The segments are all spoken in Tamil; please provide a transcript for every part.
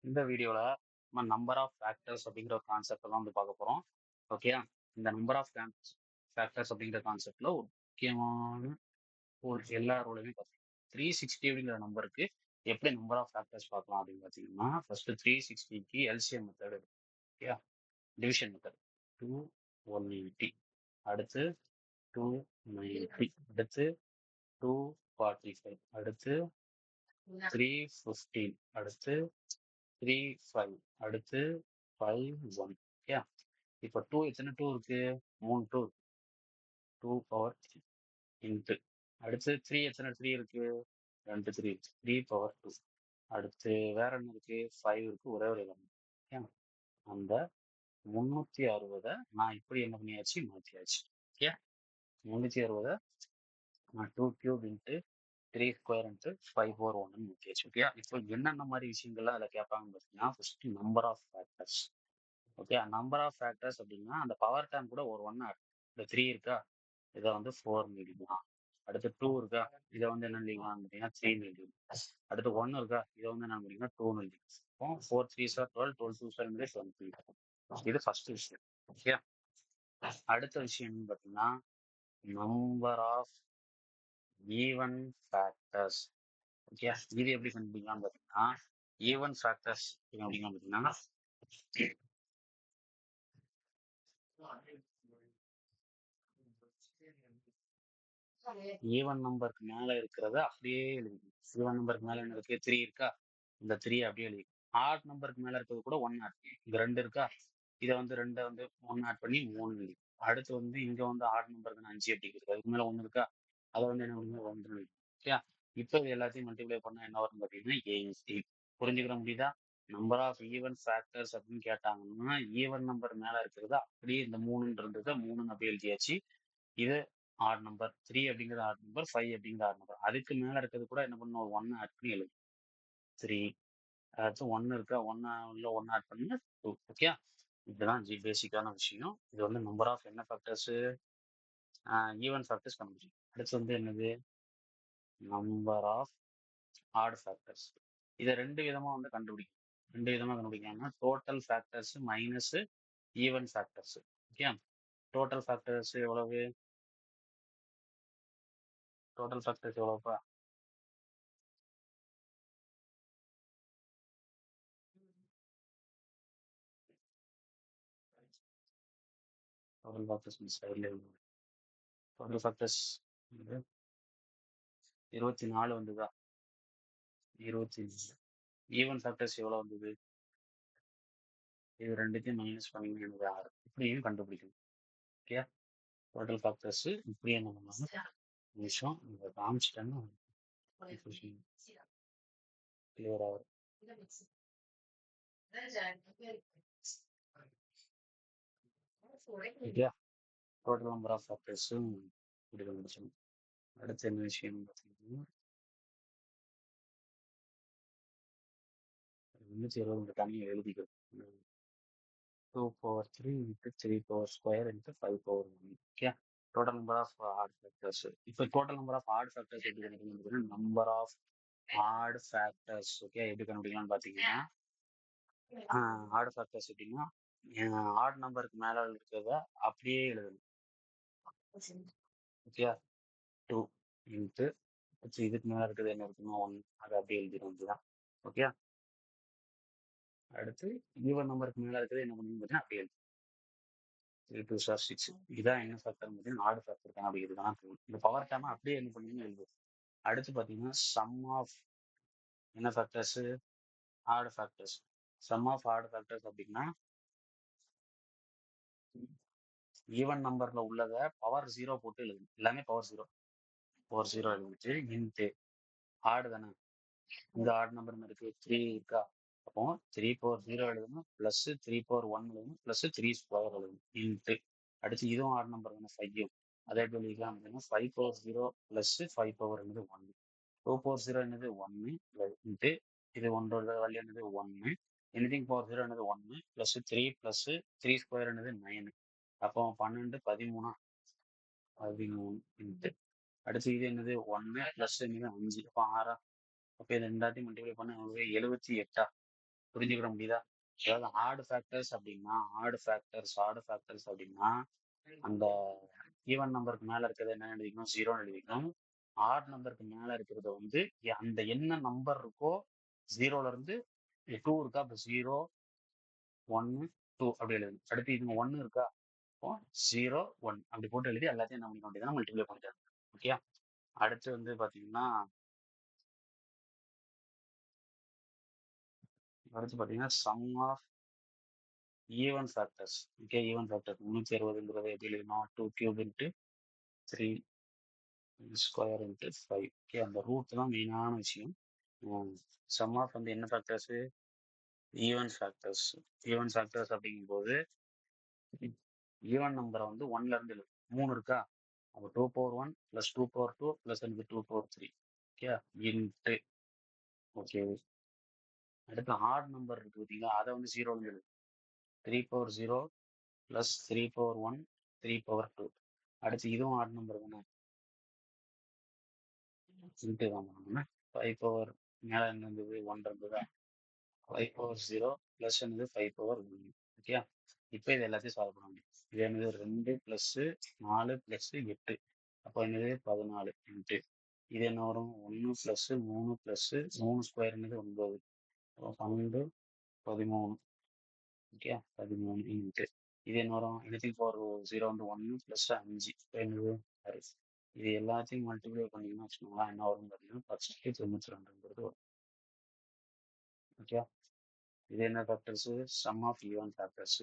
இந்த வீடியோல நம்ம நம்பர் ஆஃப் ஃபேக்டர்ஸ் அப்படிங்கிற ஒரு கான்செப்ட் தான் வந்து பார்க்க போறோம். ஓகே, இந்த நம்பர் ஆஃப் ஃபேக்டர்ஸ் அப்படிங்கிற கான்செப்ட்ல ஒரு முக்கியமான ஒரு எல்லாரோடையுமே பார்த்தீங்கன்னா 360 அப்படிங்கிற நம்பருக்கு எப்படி நம்பர் ஆஃப் ஃபேக்டர்ஸ் பார்க்கலாம் அப்படின்னு பார்த்தீங்கன்னா ஃபர்ஸ்ட் 360க்கு LCM method. Okay, division method 2 180, அடுத்து 290, அடுத்து 245, அடுத்து 315, அடுத்து 3 5, அடுத்து 5 1. ஓகே, இப்போ எத்தனை டூ இருக்கு? 3 டூ, 2 பவர் 3 இன்ட்டு அடுத்து எத்தனை த்ரீ இருக்கு? 2 3 இருக்கு, 3 பவர் 2. அடுத்து வேற என்ன இருக்கு? 5 இருக்கு, ஒரே ஒரு இடம். ஓகே, அந்த 360 நான் இப்படி என்ன பண்ணியாச்சு? மாற்றியாச்சு. ஓகே, 360 நான் 2 கியூப் இன்ட்டு 3 ஸ்கொயர் இன்ட்டு 5 4 1 மாற்றியாச்சு. ஓகே, இப்போ என்னென்ன மாதிரி விஷயங்கள்லாம் அதில் கேட்பாங்கன்னு பார்த்தீங்கன்னா first number of factors. Okay, number of factors அப்படின்னா அந்த பவர் டேர்ம் கூட ஒரு ஒன் ஆட். இந்த 3 இருக்கா, இதை வந்து 4 எழுதிக்கலாம். அடுத்து 2 இருக்கா, இதை வந்து என்ன எழுதிக்கலாம் அப்படின்னா 3 எழுதிக்கலாம். அடுத்து 1 இருக்கா, இதை வந்து என்ன பண்ணிக்கலாம் 2 எழுதிக்கலாம். இப்போ 4 3 சார் 12, 12 2 சார் 20. இது ஃபர்ஸ்ட் விஷயம். ஓகே, அடுத்த விஷயம் என்னன்னு பார்த்தீங்கன்னா number of even factors. Okay, இது எப்படி கண்டுபிடிக்கலாம்னு பார்த்தீங்கன்னா ஈவன் ஃபேக்டர்ஸ் அப்படின்னா பார்த்தீங்கன்னா ஈவன் நம்பருக்கு மேல இருக்கிறத அப்படியே எழுதிக்கணும். ஈவன் நம்பருக்கு மேல என்ன இருக்கு? 3 இருக்கா, இந்த 3 அப்படியே எழுதி. ஆட் நம்பருக்கு மேல இருக்கிறது கூட 1 ஆட். இங்க 2 இருக்கா, இதை வந்து 2 வந்து 1 ஆட் பண்ணி 3 எழுதி. அடுத்து வந்து இங்க வந்து ஆட் நம்பருக்கு 5 எப்படி இருக்கு, அதுக்கு மேல 1 இருக்கா, அதை வந்து என்ன பண்ணுங்க 1 எழுதி. ஓகே, இப்போ இது எல்லாத்தையும் மல்டிப்ளை பண்ணா என்ன வரும்னு பார்த்தீங்கன்னா 8. புரிஞ்சுக்கிற முடியுதா? நம்பர் ஆஃப் ஈவன் ஃபேக்டர்ஸ் அப்படின்னு கேட்டாங்கன்னா ஈவன் நம்பர் மேல இருக்கிறது அப்படியே இந்த 3ன்றத 3 அப்படியே எழுதியாச்சு. இது ஆட் நம்பர், 3 அப்படிங்கிறது ஆட் நம்பர், 5 அப்படிங்கிற ஆட் நம்பர். அதுக்கு மேல இருக்கிறது கூட என்ன பண்ணணும், 1 ஆட் பண்ணி எழுது. 3 அடுத்து 1 இருக்கா, 1 ஆட் பண்ணி 2. ஓகே, இதுதான் பேசிக்கான விஷயம். இது வந்து நம்பர் ஆஃப் என்ன ஃபேக்டர்ஸ், ஈவன் ஃபேக்டர்ஸ் கண்டுபிடிக்கும். அடுத்து வந்து என்னது, நம்பர் ஆஃப் ஆட் ஃபேக்டர்ஸ். இதை 2 விதமா வந்து கண்டுபிடிக்கும். 2 விதமா கண்டுபிடிக்கலாம்னா total factors minus even factors. Okay, total factors எவ்வளவு? டோட்டல் ஃபேக்டர்ஸ் எவ்வளவுப்பா? டோட்டல் ஃபேக்டர்ஸ் சைடில் டோட்டல் ஃபேக்டர்ஸ் 24 வந்ததா? 24. ஈவன் ஃபேக்டர்ஸ் எவ்வளோ வந்தது? இது ரெண்டுத்தையும் மைனஸ் பண்ணி எனக்கு 6. இப்படியும் கண்டுபிடிக்கணும். ஓகே, டோட்டல் ஃபேக்டர்ஸ் இப்படியே என்ன பண்ணலாம் நிமிஷம் இதை காமிச்சிட்டேன்னா கிளியர் ஆகும். ஓகே, டோட்டல் நம்பர் ஆஃப் ஃபேக்டர்ஸும் இப்படி கண்டுபிடிச்சோம். அடுத்து என்ன விஷயம் பார்த்தீங்கன்னா 220 தனியாக எழுதிக்கணும். 2 power 3 into 3 power square into 5 power 1. Okay, total number of odd factors. இப்போ total number of odd factors எப்படி கண்டுபிடிக்கணும்? Number of odd factors. Okay, எப்படி கண்டுபிடிக்கலாம்னு பார்த்தீங்கன்னா ஆட் ஃபேக்டர்ஸ் எப்படின்னா ஆட் நம்பருக்கு மேலே இருக்கிறத அப்படியே எழுதணும். ஓகே, 2 இன்ட்டு இதுக்கு மேலே இருக்கிறது என்ன இருக்குன்னா 1, அதை அப்படியே எழுதிடும். இதுதான். ஓகே, அடுத்து ஈவன் நம்பருக்கு மேலே இருக்கிறது என்ன பண்ணணும் பார்த்தீங்கன்னா அப்படியே எழுதி 3 2 சார் 6. இதான் என்ன ஃபேக்டர் பார்த்தீங்கன்னா ஆட் ஃபேக்டர் தான். அப்படி இதுதான் இந்த பவர் டேர்மை அப்படியே என்ன பண்ணீங்கன்னு எழுதும். அடுத்து பார்த்தீங்கன்னா சம் ஆஃப் என்ன factors, odd factors. Sum of odd factors அப்படின்னா ஈவன் நம்பர்ல உள்ளத பவர் 0 போட்டு எழுதணும். எல்லாமே பவர் 0 எழுதிட்டு இன்ட்டு ஆடு தானே, இந்த ஆட் நம்பர் இருக்கு 3 இருக்கா, அப்போ 3 பவர் 0 எழுதணும், பிளஸ் 3 பவர் 1 எழுதணும், பிளஸ் 3 ஸ்கொயர் எழுதணும் இன்ட்டு அடுத்து இதுவும் ஆட் நம்பர் தானே 5. அதே எப்படி எழுதிக்கலாம் அப்படின்னா 5 பவர் 0 பிளஸ் 5 பவர் 1. 2 பவர் 0 என்னது 1 இன்ட்டு இது ஒன்றோட வேல்யூ என்னது 1. எனிதிங் பவர் 0 என்னது 1 பிளஸ் 3 பிளஸ் 3 ஸ்கொயர் என்னது 9. அப்போ 12 13 13 இன்ட்டு அடுத்து இது என்னது 1 பிளஸ் என்னது 5. அப்போ 6 அப்போ இது ரெண்டாத்தையும் மல்டிப்ளை பண்ண நமக்கு 78 புரிஞ்சுக்கிட முடியுதா? அதாவது ஆடு ஃபேக்டர்ஸ் அப்படின்னா அந்த ஈவன் நம்பருக்கு மேல இருக்கிறது என்ன எழுதிக்கணும், ஜீரோன்னு எழுதிக்கணும். ஆட் நம்பருக்கு மேல இருக்கிறத வந்து அந்த என்ன நம்பர் இருக்கோ ஜீரோல இருந்து 2 இருக்கா, அப்போ 0 1 2 அப்படி எழுதணும். அடுத்து இதுங்க 1 இருக்கா, அப்போ 0 1 அப்படி போட்டு எழுதி எல்லாத்தையும் என்ன பண்ணிக்க வேண்டியதுன்னா மல்டிப்ளை பண்ணிட்டாங்க. ஓகே. அடுத்து வந்து பாத்தீங்கன்னா sum of even factors. Okay, even factor 360ங்கிறத எப்படி எழுதணும், 2 cube into 3 square into 5. Okay, அந்த ரூட் தான் மெயினான விஷயம். சம் ஆஃப் வந்து என்ன factors, even factors. Even factors அப்படிங்கும்போது ஈவன் நம்பரை வந்து 1ல இருந்து எழுது. 3 இருக்கா, அப்போ 2 power 1 + 2 power 2 + 2 power 3. Okay, into. Okay, அடுத்து ஆட் நம்பர் இருக்கு பார்த்தீங்களா, அதை வந்து 0ல எழுது. 3 power 0 + 3 power 1 3 power 2. அடுத்து இதுவும் ஆட் நம்பர் தானே, இன்ட்டு தான் பண்ணணும். 5 power மேலே என்ன இருந்தது, 1 இருந்ததா, 5 power 0 ப்ளஸ் என்னது 5 power 1. ஓகே, இப்போ இது எல்லாத்தையும் சால்வ் பண்ண முடியும். இது என்னது 2 + 4 + 8, அப்போ என்னது 14 இன்ட்டு இது என்ன வரும், 1 + 3 + 3 ஸ்கொயர் என்னது 9, அப்போ 12 13. ஓகே, 13 இன்ட்டு இது என்ன வரும், anything for 0 வந்து 1 + 5 என்னது 6. இது எல்லாத்தையும் மல்டிப்ளை பண்ணீங்கன்னா வச்சுக்கோங்களேன், என்ன வரும் பார்த்தீங்கன்னா 1092ங்கிறது வரும். ஓகே, இது என்ன factors, sum of even factors.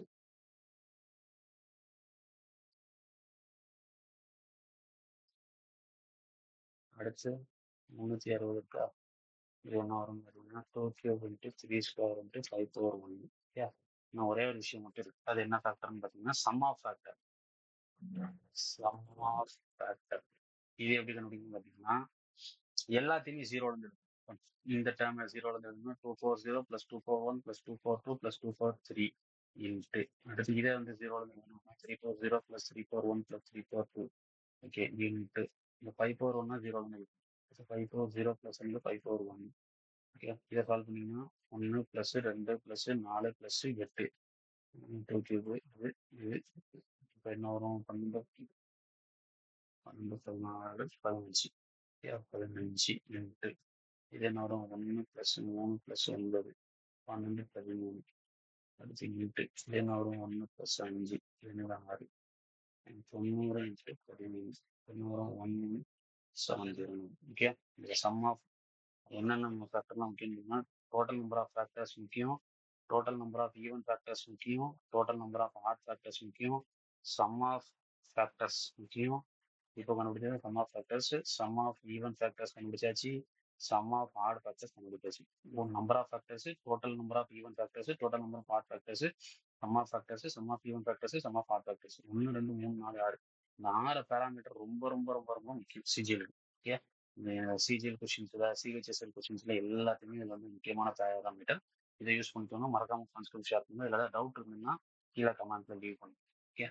அடுத்து 360 இருக்கா, இது என்ன வரும் பார்த்தீங்கன்னா 2 cube into 3 square into 5 power 1. Okay, இன்னும் ஒரே ஒரு விஷயம் மட்டும் இருக்கு, அது என்ன ஃபேக்டர்னு பார்த்தீங்கன்னா sum of factor. Sum of factor இது எப்படி கண்டுபிடிக்கணும் பார்த்தீங்கன்னா, எல்லாத்தையுமே ஜீரோல இருந்து எடுக்கணும். இந்த டேர்ம் ஜீரோல இருந்து எடுக்கணும். 2 power 0 + 2 power 1 + 2 power 2 + 2 power 3 into அடுத்து இதை வந்து ஜீரோல இருந்து எடுக்கணும். 3 power 0 + 3 power 1 + 3 power 2. Okay, into இந்த 5 power 1 ஜீரோல இருந்து எடுக்கணும். 5 power 0 + 5 power 1. ஓகே, இதை சால்வ் பண்ணீங்கன்னா 1 + 2 + 4 + 8 2 கியூப் இது இது. இப்போ என்ன வரும், 12 12 14 15. 15 இன்ட்டு இது என்ன வரும், 1 + 3 + 9 12 13. அடுத்து இன்ட்டு இது என்ன வரும், 1 + 5 இது என்ன 6 90 இன்ட்டு 13 என்ன வரும், 1709. ஓகே, இந்த சம் ஆஃப் என்னென்ன ஃபேக்டர்லாம் முக்கியம்னா, டோட்டல் நம்பர் ஆஃப் ஃபேக்டர்ஸ் முக்கியம், total number of even factors முக்கியம், total number of odd factors முக்கியம், சம் ஆஃப் ஃபேக்டர்ஸ் முக்கியம். இப்போ கண்டுபிடிச்சது sum of factors, sum of even factors கண்டுபிடிச்சாச்சு, சம் ஆஃப் ஆட் ஃபேக்டர்ஸ் கண்டுபிடிச்சாச்சு. Number of factors, total number of even factors, total number of odd factors, sum of factors, sum of even factors, sum of odd factors. 1 2 3 4 6. இந்த 6 பேராமீட்டர் ரொம்ப ரொம்ப ரொம்ப ரொம்ப முக்கியம் சிஜிஎல். ஓகே, இந்த சிஜிஎல் கொஸ்டின்ஸ்ல, சிஹெச்எஸ்எல் கொஸ்டின்ஸ்ல எல்லாத்துக்குமே இதில் வந்து முக்கியமான பேராமீட்டர். இதை யூஸ் பண்ணிக்கோங்க. மறக்காம ஃப்ரெண்ட்ஸ்க்கு ஷேர் பண்ணுங்க. இதில் ஏதாவது டவுட் இருந்ததுன்னா கீழே கமெண்ட்ல லீவ் பண்ணுங்க. ஓகே.